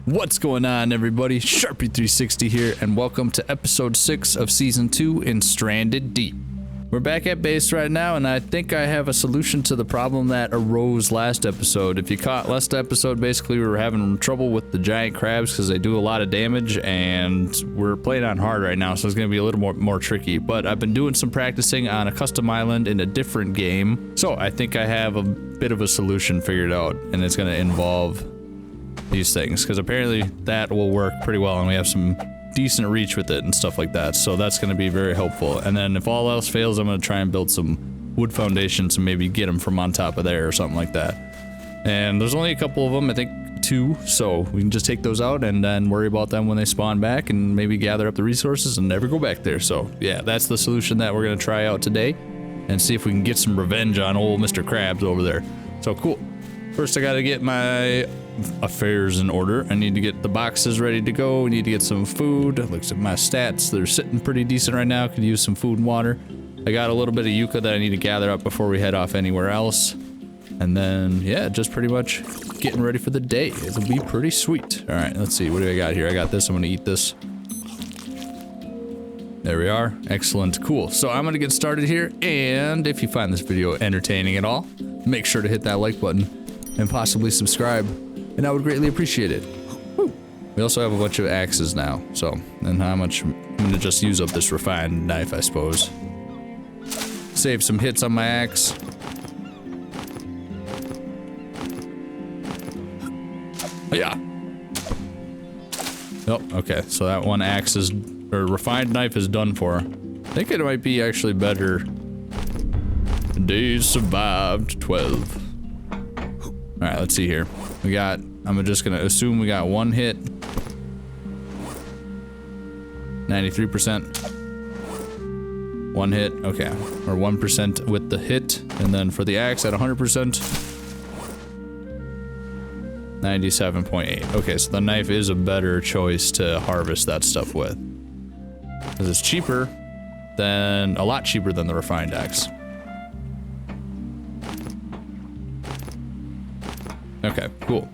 What's going on, everybody? Sharpie360 here, and welcome to episode 6 of season 2 in Stranded Deep. We're back at base right now, and I think I have a solution to the problem that arose last episode. If you caught last episode, basically we were having trouble with the giant crabs because they do a lot of damage, and we're playing on hard right now, so it's going to be a little more tricky. But I've been doing some practicing on a custom island in a different game, so I think I have a bit of a solution figured out, and it's going to involve these things, because apparently that will work pretty well, and we have some decent reach with it and stuff like that, so that's going to be very helpful. And then if all else fails, I'm going to try and build some wood foundations and maybe get them from on top of there or something like that. And there's only a couple of them, I think 2, so we can just take those out and then worry about them when they spawn back and maybe gather up the resources and never go back there. So yeah, that's the solution that we're going to try out today and see if we can get some revenge on old Mr. Krabs over there. So cool. First I got to get my affairs in order. I need to get the boxes ready to go. We need to get some food. Looks at my stats, they're sitting pretty decent right now. Could use some food and water. I got a little bit of yucca that I need to gather up before we head off anywhere else. And then yeah, just pretty much getting ready for the day. It'll be pretty sweet. All right, let's see, what do I got here? I got this. I'm gonna eat this. There we are. Excellent. Cool. So I'm gonna get started here, and if you find this video entertaining at all, make sure to hit that like button and possibly subscribe, and I would greatly appreciate it. Woo. We also have a bunch of axes now, so, and how much, I'm gonna just use up this refined knife, I suppose. Save some hits on my axe. Yeah. Oh, okay, so that one axe is, or refined knife is done for. I think it might be actually better. Days survived 12. All right, let's see here. We got, I'm just gonna assume we got one hit. 93%. One hit, okay. Or 1% with the hit. And then for the axe at 100%. 97.8. Okay, so the knife is a better choice to harvest that stuff with. Because it's cheaper than, a lot cheaper than the refined axe. Okay, cool.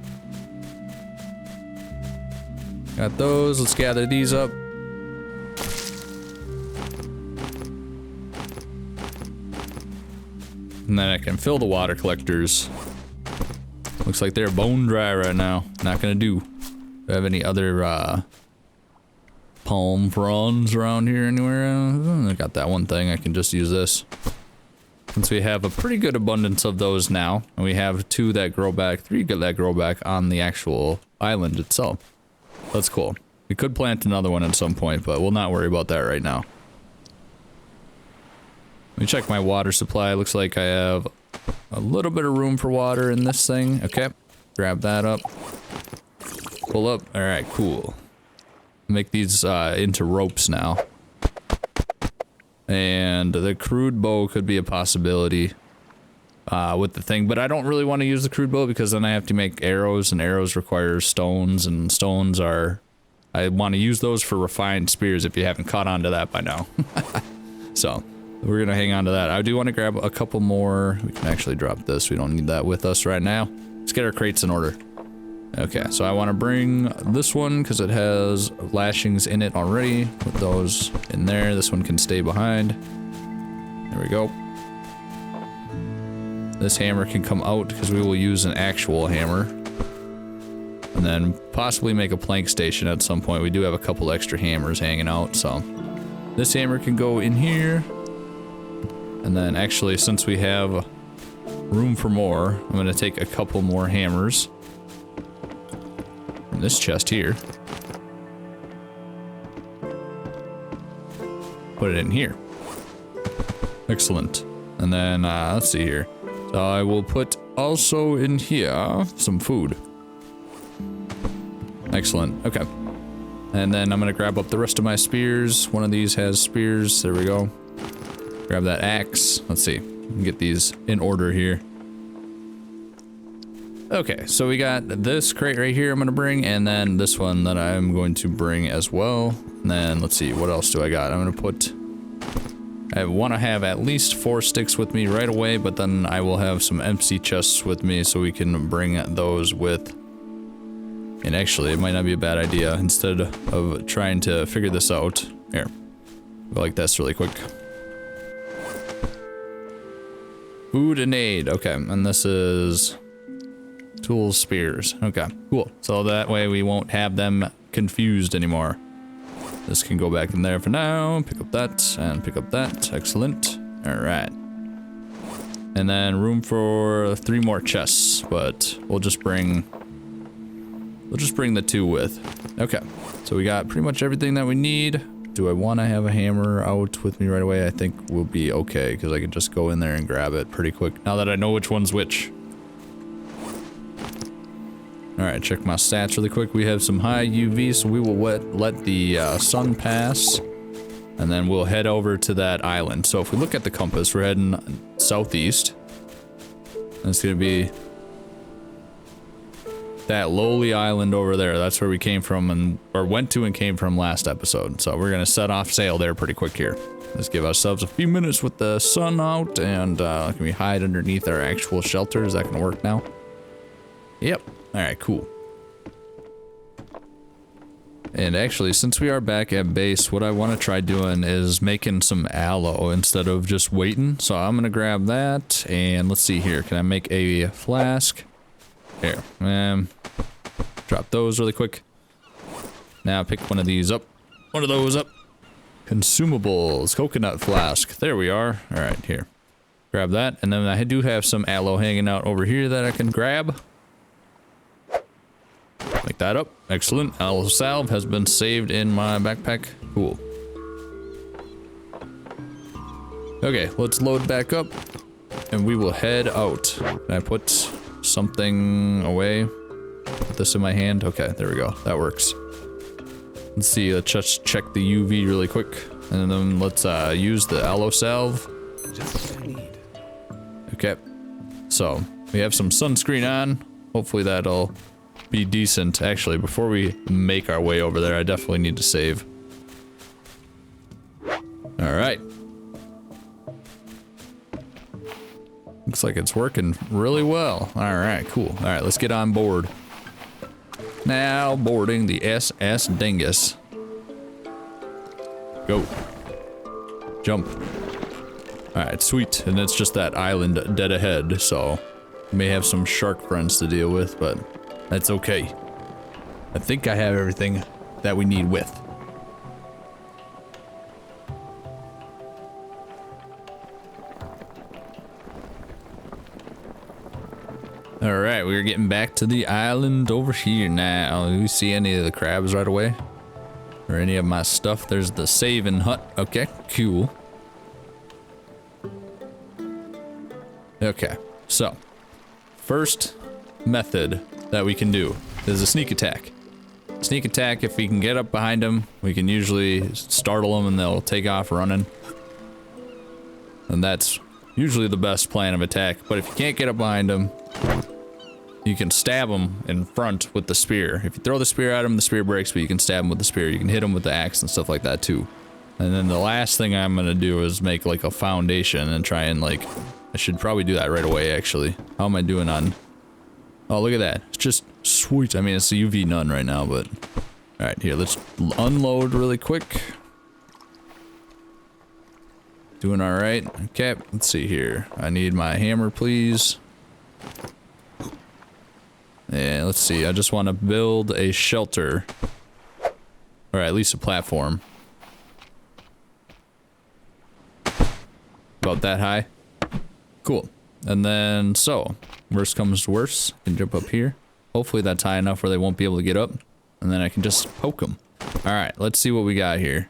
Got those. Let's gather these up. And then I can fill the water collectors. Looks like they're bone dry right now. Not gonna do. Do I have any other palm fronds around here anywhere? I got that one thing. I can just use this. Since we have a pretty good abundance of those now, and we have 2 that grow back, 3 that grow back on the actual island itself. That's cool. We could plant another one at some point, but we'll not worry about that right now. Let me check my water supply. Looks like I have a little bit of room for water in this thing. Okay, grab that up. Pull up. All right, cool. Make these into ropes now. And the crude bow could be a possibility with the thing, but I don't really want to use the crude bow because then I have to make arrows, and arrows require stones, and stones are, I want to use those for refined spears if you haven't caught on to that by now. So we're gonna hang on to that. I do want to grab a couple more. We can actually drop this. We don't need that with us right now. Let's get our crates in order. Okay, so I want to bring this one because it has lashings in it already. Put those in there. This one can stay behind. There we go. This hammer can come out because we will use an actual hammer. And then possibly make a plank station at some point. We do have a couple extra hammers hanging out, so this hammer can go in here. And then actually, since we have room for more, I'm going to take a couple more hammers. This chest here. Put it in here. Excellent. And then let's see here. So I will put also in here some food. Excellent. Okay. And then I'm gonna grab up the rest of my spears. One of these has spears. There we go. Grab that axe. Let's see. Get these in order here. Okay, so we got this crate right here I'm gonna bring, and then this one that I'm going to bring as well. And then let's see, what else do I got? I'm gonna put, I want to have at least 4 sticks with me right away, but then I will have some empty chests with me so we can bring those with And actually, it might not be a bad idea. Instead of trying to figure this out, here, go like this really quick. Food and aid. Okay, and this is tools, spears. Okay, cool. So that way we won't have them confused anymore. This can go back in there for now. Pick up that and pick up that. Excellent. All right. And then room for 3 more chests, but we'll just bring the 2 with. Okay, so we got pretty much everything that we need. Do I want to have a hammer out with me right away? I think we'll be okay, because I can just go in there and grab it pretty quick, now that I know which one's which. Alright, check my stats really quick. We have some high UV, so we will let the sun pass, and then we'll head over to that island. So if we look at the compass, we're heading southeast. And it's going to be that lowly island over there. That's where we came from or went to and came from last episode. So we're gonna set off sail there pretty quick here. Let's give ourselves a few minutes with the sun out, and can we hide underneath our actual shelter? Is that gonna work now? Yep. All right, cool. And actually, since we are back at base, what I want to try doing is making some aloe instead of just waiting. So I'm gonna grab that, and let's see here. Can I make a flask? Here, drop those really quick. Now pick one of these up. One of those up. Consumables, coconut flask. There we are. All right, here. Grab that, and then I do have some aloe hanging out over here that I can grab. Pick that up. Excellent. Aloe salve has been saved in my backpack. Cool. Okay, let's load back up, and we will head out. Can I put something away? Put this in my hand. Okay, there we go. That works. Let's see. Let's just check the UV really quick, and then let's use the aloe salve. Just what I need. Okay. So we have some sunscreen on. Hopefully that'll be decent. Actually, before we make our way over there, I definitely need to save. All right. Looks like it's working really well. All right, cool. All right, let's get on board. Now boarding the SS Dingus. Go. Jump. All right, sweet. And it's just that island dead ahead, so we may have some shark friends to deal with, but that's okay. I think I have everything that we need with. Alright, we're getting back to the island over here now. Do we see any of the crabs right away? Or any of my stuff? There's the saving hut. Okay, cool. Okay, so first method that we can do is a sneak attack. Sneak attack, if we can get up behind them, we can usually startle them and they'll take off running. And that's usually the best plan of attack. But if you can't get up behind them, you can stab them in front with the spear. If you throw the spear at them, the spear breaks, but you can stab them with the spear. You can hit them with the axe and stuff like that too. And then the last thing I'm gonna do is make like a foundation and try and like, I should probably do that right away actually. How am I doing on? Oh, look at that. It's just sweet. I mean, it's a UV none right now, but all right, here, let's unload really quick. Doing all right. Okay, let's see here. I need my hammer, please. Yeah, let's see. I just want to build a shelter. Or at least a platform. About that high. Cool. And then, so, worst comes to worst, I can jump up here. Hopefully that's high enough where they won't be able to get up. And then I can just poke them. Alright, let's see what we got here.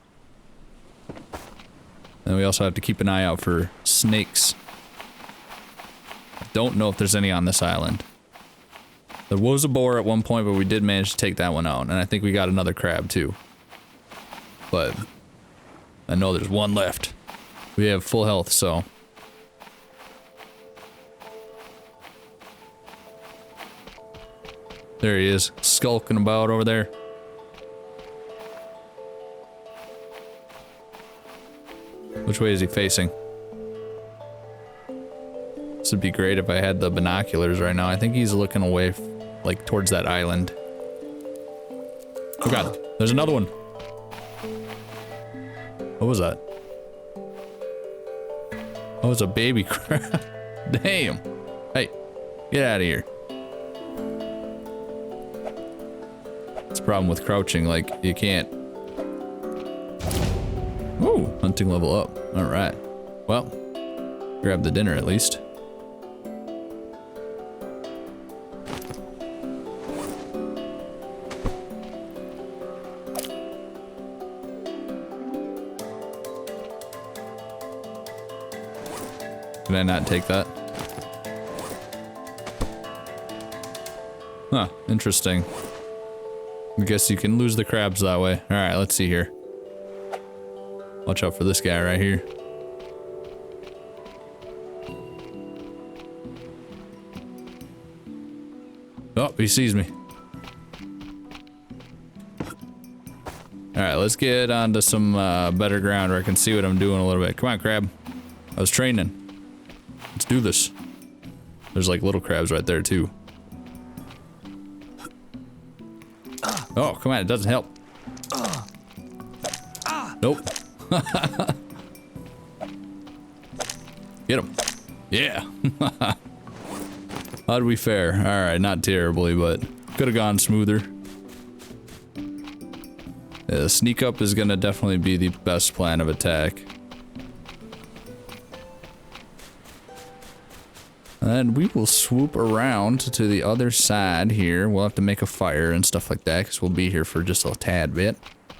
And we also have to keep an eye out for snakes. I don't know if there's any on this island. There was a boar at one point, but we did manage to take that one out. And I think we got another crab too. But I know there's one left. We have full health, so. There he is, skulking about over there. Which way is he facing? This would be great if I had the binoculars right now. I think he's looking away, like towards that island. Oh god, there's another one. What was that? Oh, it's a baby crab. Damn. Hey, get out of here. It's a problem with crouching, like, you can't. Ooh, hunting level up. Alright. Well, grab the dinner at least. Can I not take that? Huh, interesting. I guess you can lose the crabs that way. Alright, let's see here. Watch out for this guy right here. Oh, he sees me. Alright, let's get onto some better ground where I can see what I'm doing a little bit. Come on, crab. I was training. Let's do this. There's like little crabs right there too. Oh, come on, it doesn't help. Nope. Get him. Yeah. How'd we fare? Alright, not terribly, but could have gone smoother. Yeah, sneak up is gonna definitely be the best plan of attack. And we will swoop around to the other side here. We'll have to make a fire and stuff like that because we'll be here for just a tad bit.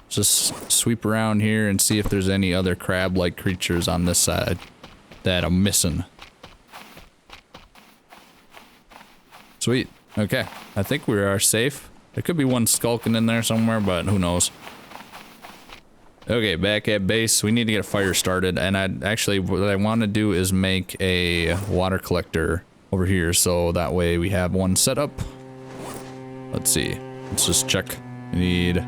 Just sweep around here and see if there's any other crab-like creatures on this side that I'm missing. Sweet. Okay. I think we are safe. There could be one skulking in there somewhere, but who knows. Okay, back at base. We need to get a fire started, and what I want to do is make a water collector over here, so that way we have one set up. Let's see. Let's just check. We need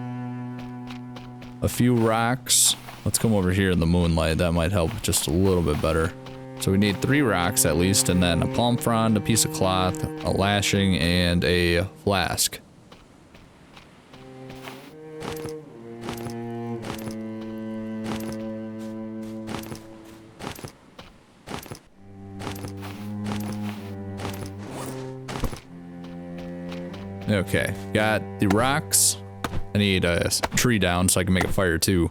a few rocks. Let's come over here in the moonlight. That might help just a little bit better. So we need 3 rocks at least, and then a palm frond, a piece of cloth, a lashing, and a flask. Okay, got the rocks. I need a tree down so I can make a fire too.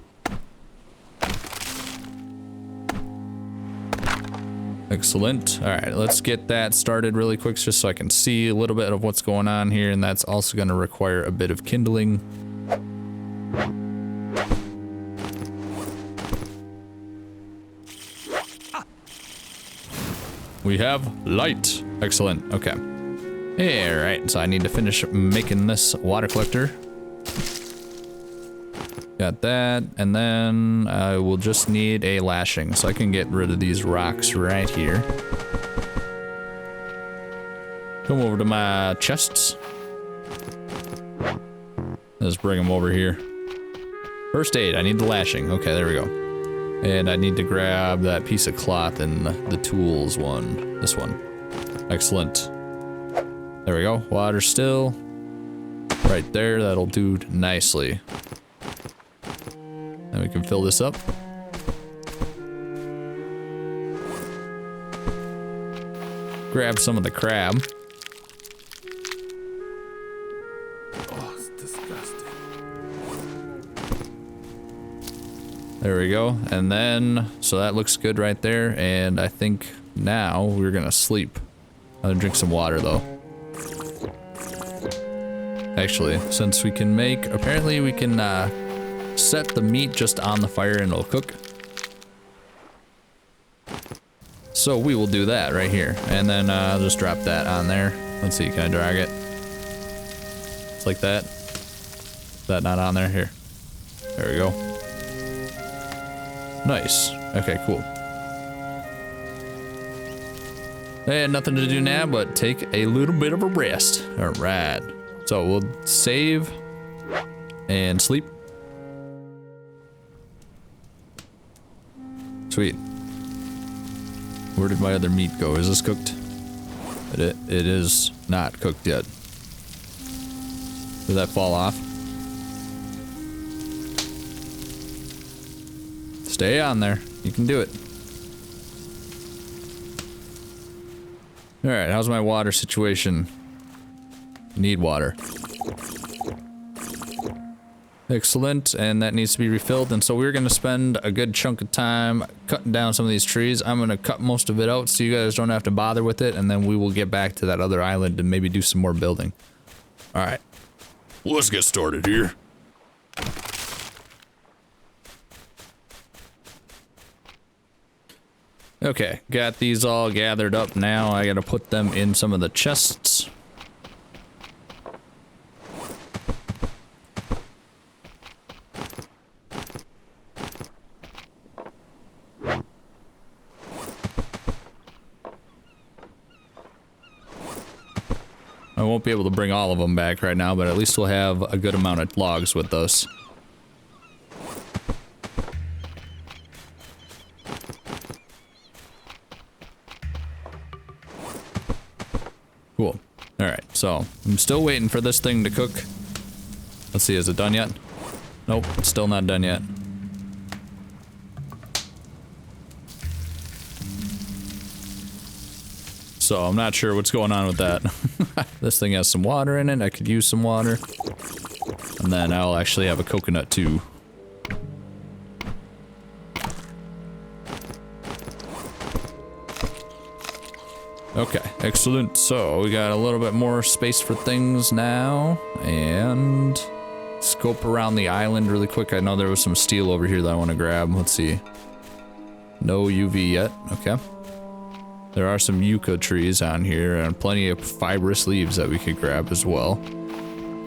Excellent. Alright, let's get that started really quick just so I can see a little bit of what's going on here, and that's also going to require a bit of kindling. We have light. Excellent. Okay. Alright, so I need to finish making this water collector. Got that, and then I will just need a lashing, so I can get rid of these rocks right here. Come over to my chests. Let's bring them over here. First aid, I need the lashing. Okay, there we go. And I need to grab that piece of cloth in the tools one. This one. Excellent. There we go. Water still. Right there. That'll do nicely. And we can fill this up. Grab some of the crab. Oh, it's disgusting. There we go. And then, so that looks good right there. And I think now we're gonna sleep. I'm gonna drink some water though. Actually, since we can make, apparently we can set the meat just on the fire and it'll cook. So we will do that right here. And then I'll just drop that on there. Let's see, can I drag it? It's like that. Is that not on there? Here. There we go. Nice. Okay, cool. And nothing to do now but take a little bit of a rest. Alright. So we'll save and sleep. Sweet. Where did my other meat go? Is this cooked? It is not cooked yet. Did that fall off? Stay on there. You can do it. Alright, how's my water situation? Need water. Excellent, and that needs to be refilled, and so we're gonna spend a good chunk of time cutting down some of these trees. I'm gonna cut most of it out so you guys don't have to bother with it, and then we will get back to that other island and maybe do some more building. Alright. Let's get started here. Okay, got these all gathered up now. I gotta put them in some of the chests. I won't be able to bring all of them back right now, but at least we'll have a good amount of logs with us. Cool. Alright, so I'm still waiting for this thing to cook. Let's see, is it done yet? Nope, it's still not done yet. So I'm not sure what's going on with that. This thing has some water in it. I could use some water. And then I'll actually have a coconut too. Okay, excellent. So we got a little bit more space for things now. And scope around the island really quick. I know there was some steel over here that I want to grab. Let's see. No UV yet. Okay. There are some yucca trees on here and plenty of fibrous leaves that we could grab as well.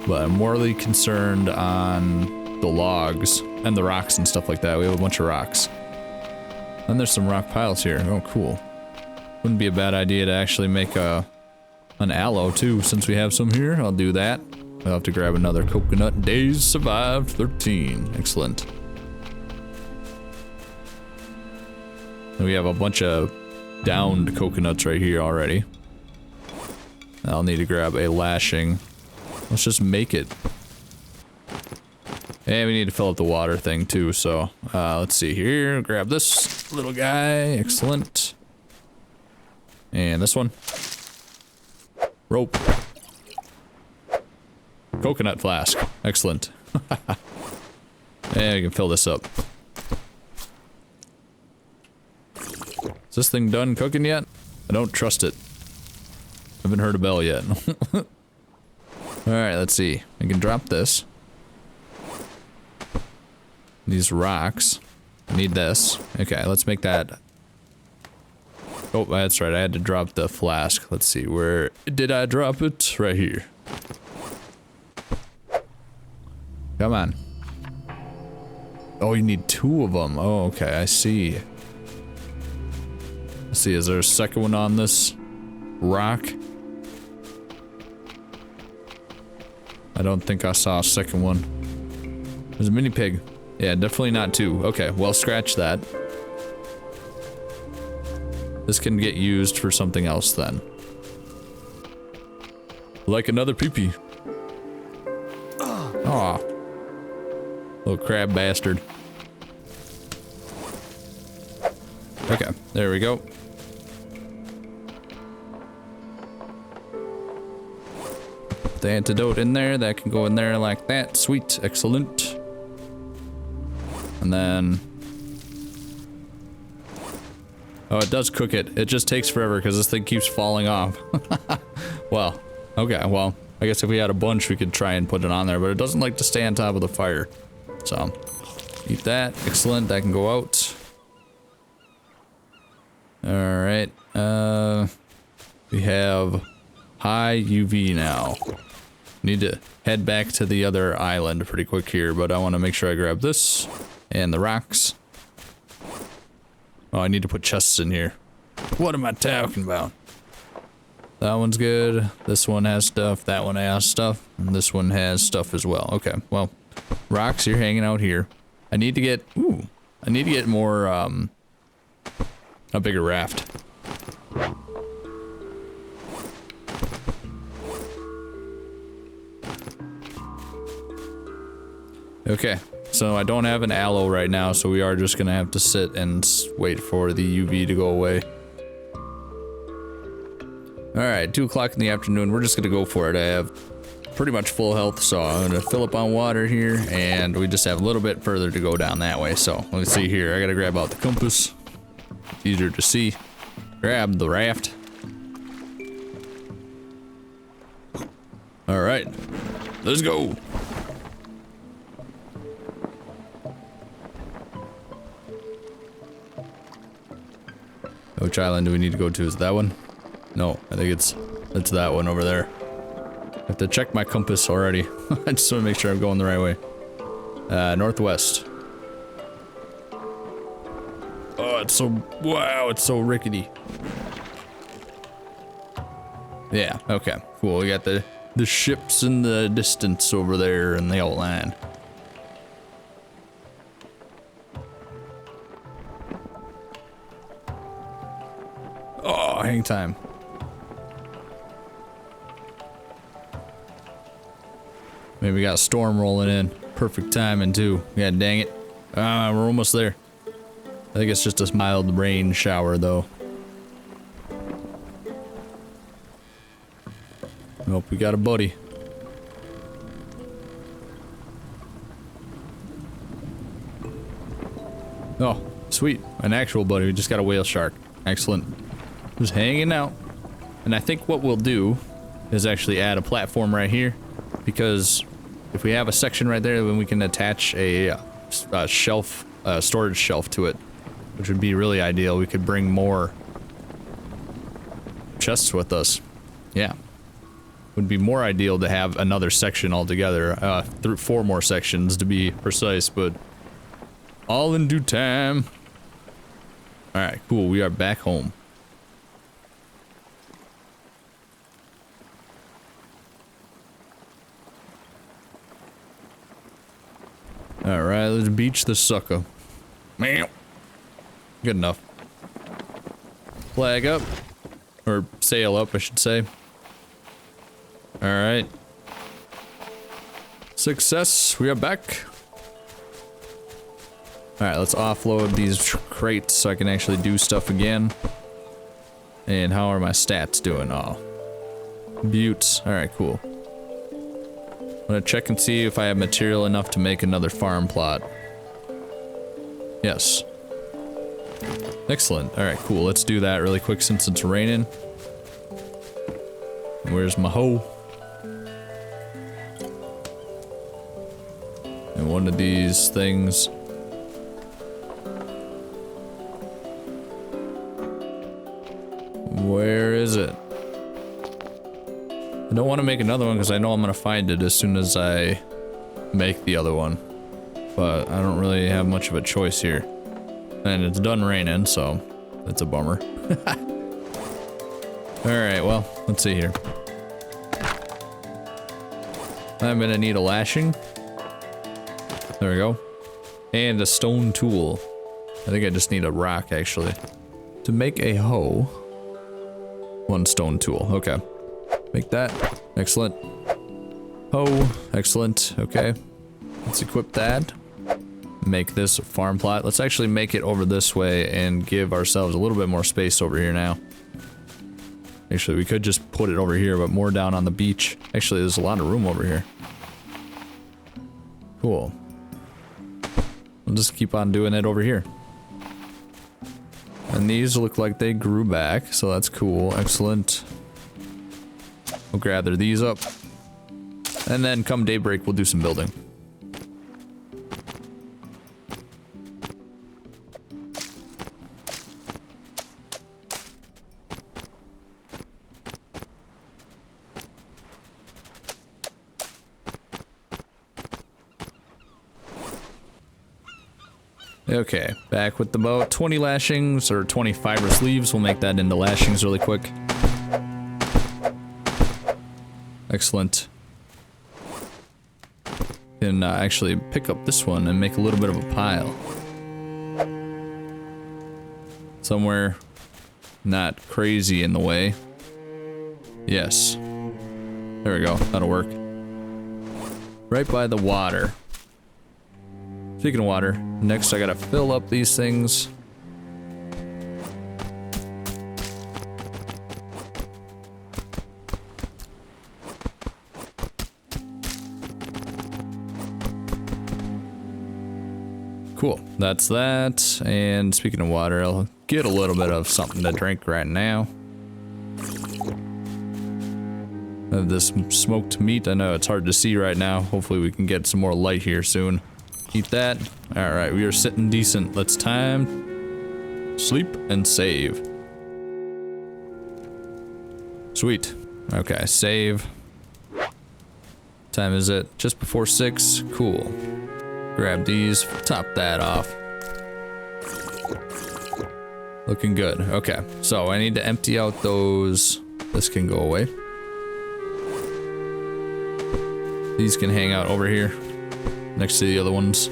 But I'm morely concerned on the logs and the rocks and stuff like that. We have a bunch of rocks. And there's some rock piles here. Oh, cool. Wouldn't be a bad idea to actually make an aloe too, since we have some here. I'll do that. I'll have to grab another coconut. Days survived 13. Excellent. And we have a bunch of downed coconuts right here already. I'll need to grab a lashing. Let's just make it. And we need to fill up the water thing too, so let's see here. Grab this little guy. Excellent. And this one. Rope. Coconut flask. Excellent. And we can fill this up. Is this thing done cooking yet? I don't trust it. Haven't heard a bell yet. Alright, let's see. I can drop this. These rocks. I need this. Okay, let's make that. Oh, that's right. I had to drop the flask. Let's see. Where did I drop it? Right here. Come on. Oh, you need two of them. Oh, okay. I see. Let's see, is there a second one on this rock? I don't think I saw a second one. There's a mini pig. Yeah, definitely not two. Okay, well, scratch that. This can get used for something else then. Like another pee-pee. Aw. Little crab bastard. Okay, there we go. The antidote in there, that can go in there like that. Sweet, excellent. And then... oh, it does cook it. It just takes forever because this thing keeps falling off. Well, okay, well, I guess if we had a bunch we could try and put it on there, but it doesn't like to stay on top of the fire. So, eat that. Excellent, that can go out. Alright, we have high UV now. Need to head back to the other island pretty quick here, but I want to make sure I grab this and the rocks. Oh, I need to put chests in here. What am I talking about? That one's good. This one has stuff. That one has stuff. And this one has stuff as well. Okay, well, rocks, you're hanging out here. I need to get, ooh, I need to get more, a bigger raft. Okay, So I don't have an aloe right now, so we are just gonna have to sit and wait for the UV to go away. Alright, 2 o'clock in the afternoon, we're just gonna go for it. I have pretty much full health, so I'm gonna fill up on water here, and we just have a little bit further to go down that way. So let's see here, I gotta grab out the compass. It's easier to see. Grab the raft. Alright, let's go. Which island do we need to go to? Is it that one? No, I think it's that one over there. I have to check my compass already. I just want to make sure I'm going the right way. Northwest. Oh, it's so, wow, it's so rickety. Yeah, okay, cool. We got the ships in the distance over there in the outline. Oh, hang time. Maybe we got a storm rolling in. Perfect timing too. Yeah, dang it. We're almost there. I think it's just a mild rain shower though. Nope, we got a buddy. Oh, sweet. An actual buddy. We just got a whale shark. Excellent. Just hanging out. And I think what we'll do is actually add a platform right here, because if we have a section right there, then we can attach a shelf, storage shelf to it, which would be really ideal. We could bring more chests with us. Yeah. Would be more ideal to have another section altogether, 4 more sections to be precise, but all in due time. Alright, cool, we are back home. Alright, let's beach the sucker. Meow. Good enough. Flag up. Or sail up, I should say. Alright. Success, we are back. Alright, let's offload these crates so I can actually do stuff again. And how are my stats doing? Oh. Buttes. Alright, cool. I'm gonna check and see if I have material enough to make another farm plot. Yes. Excellent. Alright, cool. Let's do that really quick since it's raining. Where's my hoe? And one of these things. Where is it? I don't want to make another one because I know I'm going to find it as soon as I make the other one. But I don't really have much of a choice here. And it's done raining, so it's a bummer. Alright, well, let's see here. I'm going to need a lashing. There we go. And a stone tool. I think I just need a rock, actually. To make a hoe. 1 stone tool, okay. Make that. Excellent. Hoe. Excellent. Okay. Let's equip that. Make this a farm plot. Let's actually make it over this way and give ourselves a little bit more space over here now. Actually, we could just put it over here, but more down on the beach. Actually, there's a lot of room over here. Cool. We'll just keep on doing it over here. And these look like they grew back, so that's cool. Excellent. We'll gather these up. And then come daybreak, we'll do some building. Okay, back with the boat. 20 lashings, or 20 fibrous leaves. We'll make that into lashings really quick. Excellent. Can actually pick up this one and make a little bit of a pile. Somewhere not crazy in the way. Yes. There we go, that'll work. Right by the water. Speaking of water, next I gotta fill up these things. Cool, that's that. And speaking of water, I'll get a little bit of something to drink right now. I have this smoked meat. I know it's hard to see right now. Hopefully we can get some more light here soon. Eat that. All right, we are sitting decent. Let's time, sleep, and save. Sweet. Okay, save. Time is it? Just before 6. Cool. Grab these, top that off. Looking good. Okay, so I need to empty out those. This can go away. These can hang out over here next to the other ones.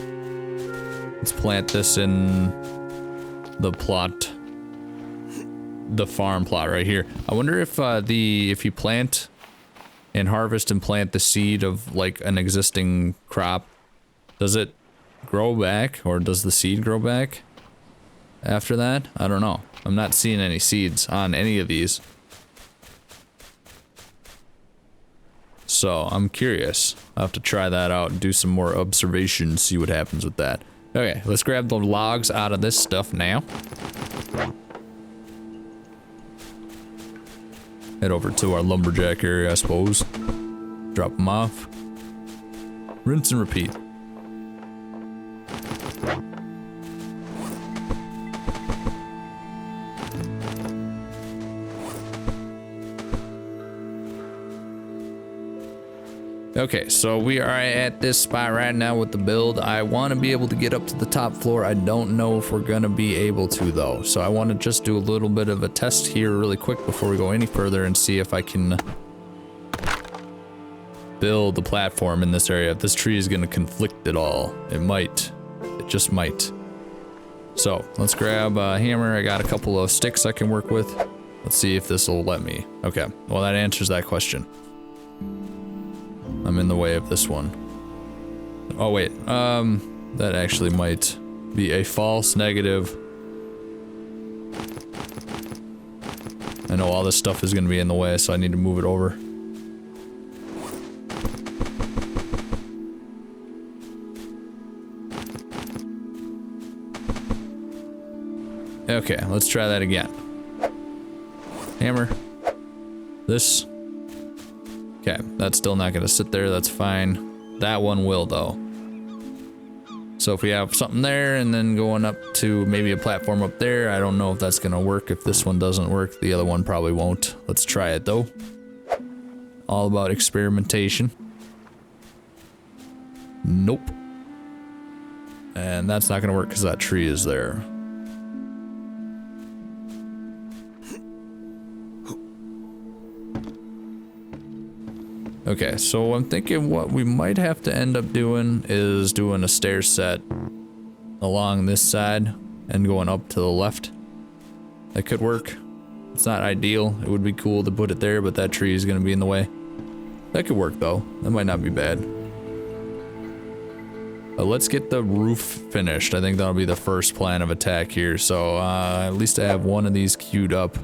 Let's plant this in the plot, the farm plot right here. I wonder if if you plant and harvest and plant the seed of like an existing crop, does it grow back, or does the seed grow back after that? I don't know. I'm not seeing any seeds on any of these. So I'm curious. I'll have to try that out and do some more observations, see what happens with that. Okay, let's grab the logs out of this stuff now. Head over to our lumberjack area, I suppose. Drop them off. Rinse and repeat. Okay, so we are at this spot right now with the build. I want to be able to get up to the top floor. I don't know if we're going to be able to though. So I want to just do a little bit of a test here really quick before we go any further and see if I can build the platform in this area. If this tree is going to conflict at all. It might. It just might. So let's grab a hammer. I got a couple of sticks I can work with. Let's see if this will let me. Okay, well that answers that question. I'm in the way of this one. Oh wait, that actually might be a false negative. I know all this stuff is gonna be in the way, so I need to move it over. Okay, let's try that again. Hammer. This. Okay, that's still not gonna sit there, that's fine. That one will though. So if we have something there and then going up to maybe a platform up there, I don't know if that's gonna work. If this one doesn't work, the other one probably won't. Let's try it though. All about experimentation. Nope. And that's not gonna work because that tree is there. Okay, so I'm thinking what we might have to end up doing is doing a stair set along this side and going up to the left. That could work. It's not ideal. It would be cool to put it there, but that tree is going to be in the way. That could work though. That might not be bad. Let's get the roof finished. I think that'll be the first plan of attack here. So at least I have one of these queued up.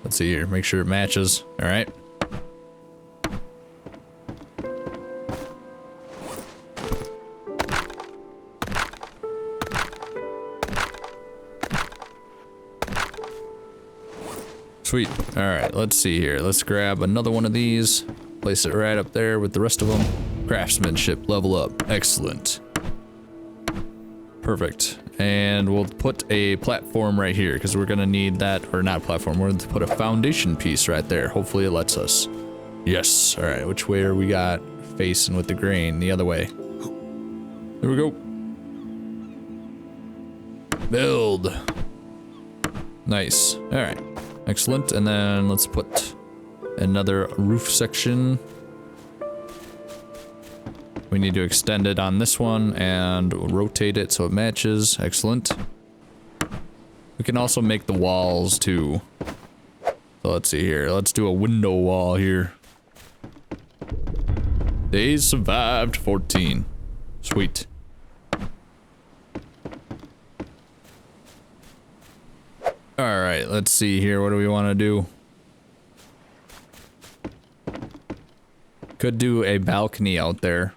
Let's see here, make sure it matches. All right. Sweet. All right, let's see here. Let's grab another one of these, place it right up there with the rest of them. Craftsmanship, level up. Excellent. Perfect. And we'll put a platform right here because we're gonna need that, or not platform, we're gonna put a foundation piece right there. Hopefully it lets us. Yes. All right, which way are we got facing with the grain? The other way. There we go. Build. Nice. All right. Excellent. And then let's put another roof section. We need to extend it on this one and rotate it so it matches. Excellent. We can also make the walls too. So let's see here. Let's do a window wall here. Days survived 14. Sweet. Alright, let's see here. What do we want to do? Could do a balcony out there.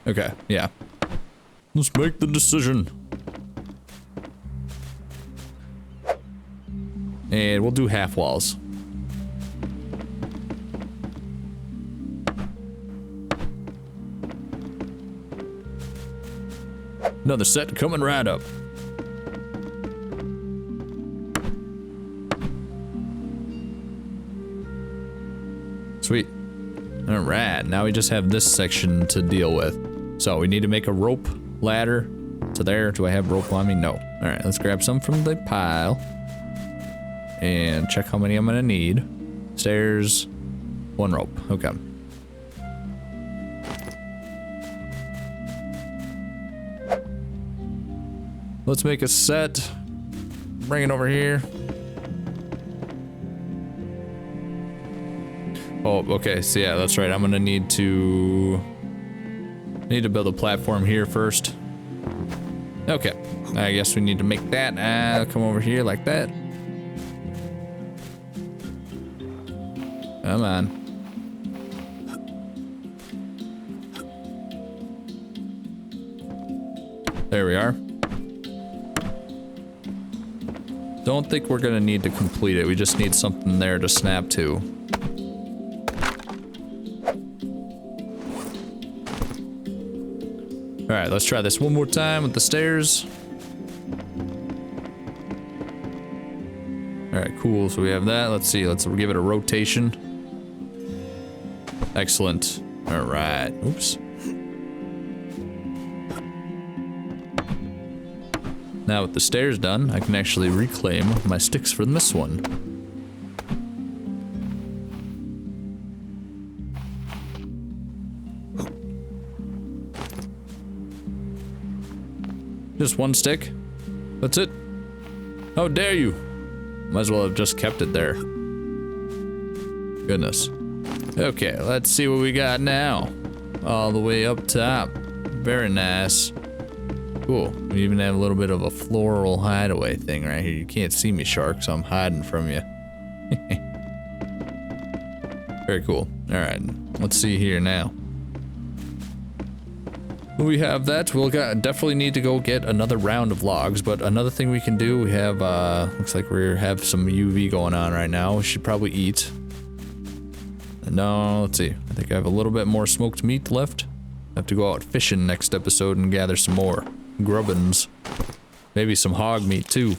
Okay, yeah. Let's make the decision. And we'll do half walls. Another set coming right up. Sweet. Alright, now we just have this section to deal with. So we need to make a rope ladder to there. Do I have rope on me? No. Alright, let's grab some from the pile. And check how many I'm gonna need. Stairs, 1 rope. Okay. Let's make a set. Bring it over here. Oh, okay. So yeah, that's right. I'm gonna need to build a platform here first. Okay. I guess we need to make that. I'll come over here like that. Come on. There we are. Don't think we're gonna need to complete it. We just need something there to snap to. Alright, let's try this one more time with the stairs. Alright, cool. So we have that. Let's see. Let's give it a rotation. Excellent. Alright. Oops. Now with the stairs done, I can actually reclaim my sticks from this one. Just 1 stick? That's it? How dare you? Might as well have just kept it there. Goodness. Okay, let's see what we got now. All the way up top. Very nice. Cool. We even have a little bit of a floral hideaway thing right here. You can't see me, shark, so I'm hiding from you. Very cool. Alright, let's see here now. We have that. We'll definitely need to go get another round of logs, but another thing we can do, we have, looks like we have some UV going on right now. We should probably eat. No, let's see. I think I have a little bit more smoked meat left. I have to go out fishing next episode and gather some more grubbins. Maybe some hog meat too.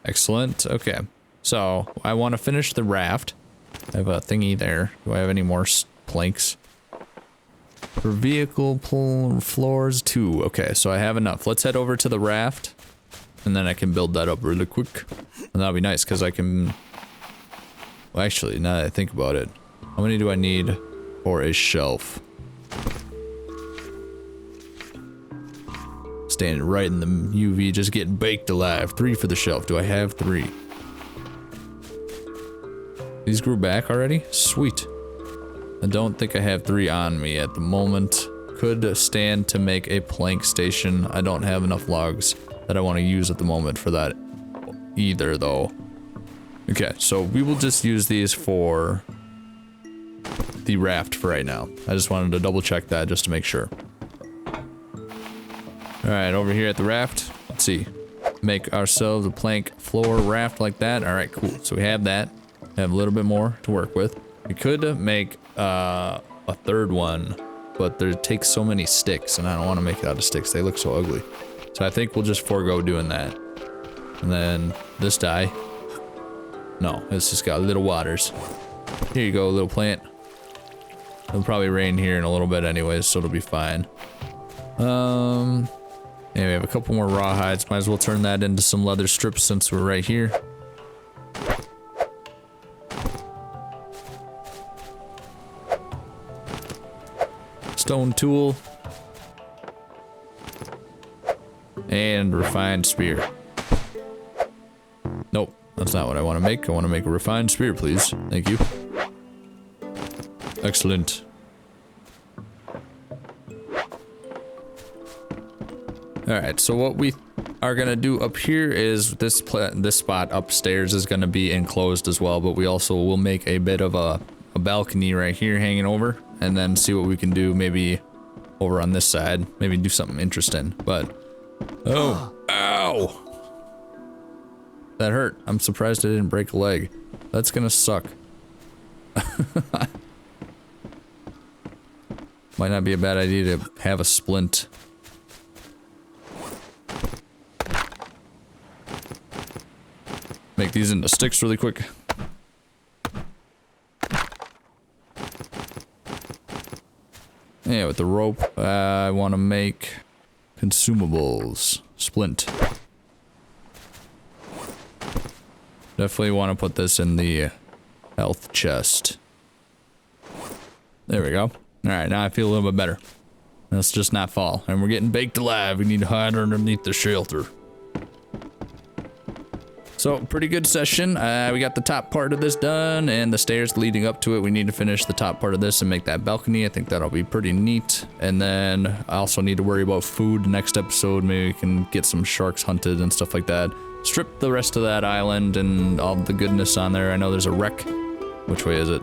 Excellent. Okay. So, I want to finish the raft. I have a thingy there. Do I have any more planks? For vehicle pull floors 2. Okay, so I have enough. Let's head over to the raft. And then I can build that up really quick. And that'll be nice, because I can... Well, actually, now that I think about it. How many do I need for a shelf? Standing right in the UV, just getting baked alive. 3 for the shelf. Do I have 3? These grew back already? Sweet. I don't think I have 3 on me at the moment. Could stand to make a plank station. I don't have enough logs that I want to use at the moment for that either, though. Okay, so we will just use these for the raft for right now. I just wanted to double check that just to make sure. Alright, over here at the raft, let's see. Make ourselves a plank floor raft like that. Alright, cool. So we have that. Have a little bit more to work with. We could make a 3rd one, but it takes so many sticks, and I don't want to make it out of sticks. They look so ugly. So I think we'll just forego doing that. And then this die. No, it's just got little waters. Here you go, little plant. It'll probably rain here in a little bit anyways, so it'll be fine. Yeah, we have a couple more rawhides. Might as well turn that into some leather strips since we're right here. Stone tool. And refined spear. Nope, That's not what I want to make. I want to make a refined spear, please. Thank you. Excellent. Alright, so what we are going to do up here is this spot upstairs is going to be enclosed as well, but we also will make a bit of a balcony right here hanging over, and then see what we can do maybe over on this side. Maybe do something interesting, but... Oh! Ow! That hurt. I'm surprised I didn't break a leg. That's gonna suck. Might not be a bad idea to have a splint. Make these into sticks really quick. Yeah, with the rope, I want to make consumables. Splint. Definitely want to put this in the health chest. There we go. Alright, now I feel a little bit better. Let's just not fall. And we're getting baked alive. We need to hide underneath the shelter. So, pretty good session. We got the top part of this done, and the stairs leading up to it. We need to finish the top part of this and make that balcony. I think that'll be pretty neat. And then I also need to worry about food next episode. Maybe we can get some sharks hunted and stuff like that. Strip the rest of that island and all the goodness on there. I know there's a wreck. Which way is it?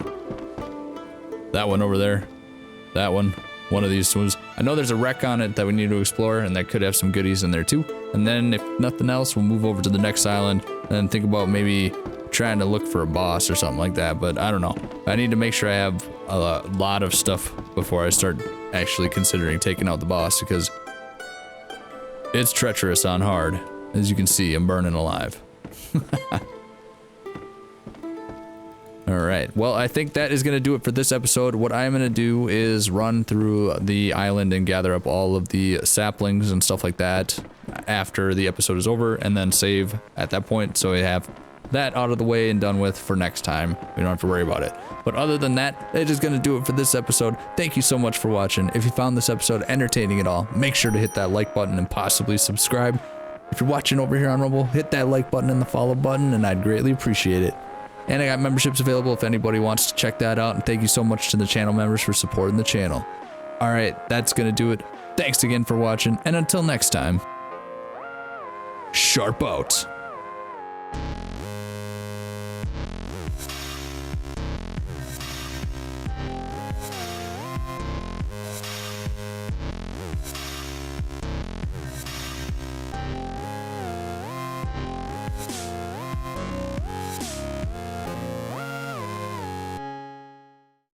That one over there. That one. One of these ones. I know there's a wreck on it that we need to explore, and that could have some goodies in there too. And then if nothing else, we'll move over to the next island and think about maybe trying to look for a boss or something like that. But I don't know. I need to make sure I have a lot of stuff before I start actually considering taking out the boss, because it's treacherous on hard. As you can see, I'm burning alive. Alright, well, I think that is going to do it for this episode. What I'm going to do is run through the island and gather up all of the saplings and stuff like that after the episode is over, and then save at that point, so we have that out of the way and done with for next time. We don't have to worry about it. But other than that, it is going to do it for this episode. Thank you so much for watching. If you found this episode entertaining at all, make sure to hit that like button and possibly subscribe. If you're watching over here on Rumble, hit that like button and the follow button, and I'd greatly appreciate it. And I got memberships available if anybody wants to check that out. And thank you so much to the channel members for supporting the channel. Alright, that's gonna do it. Thanks again for watching, and until next time, sharp out.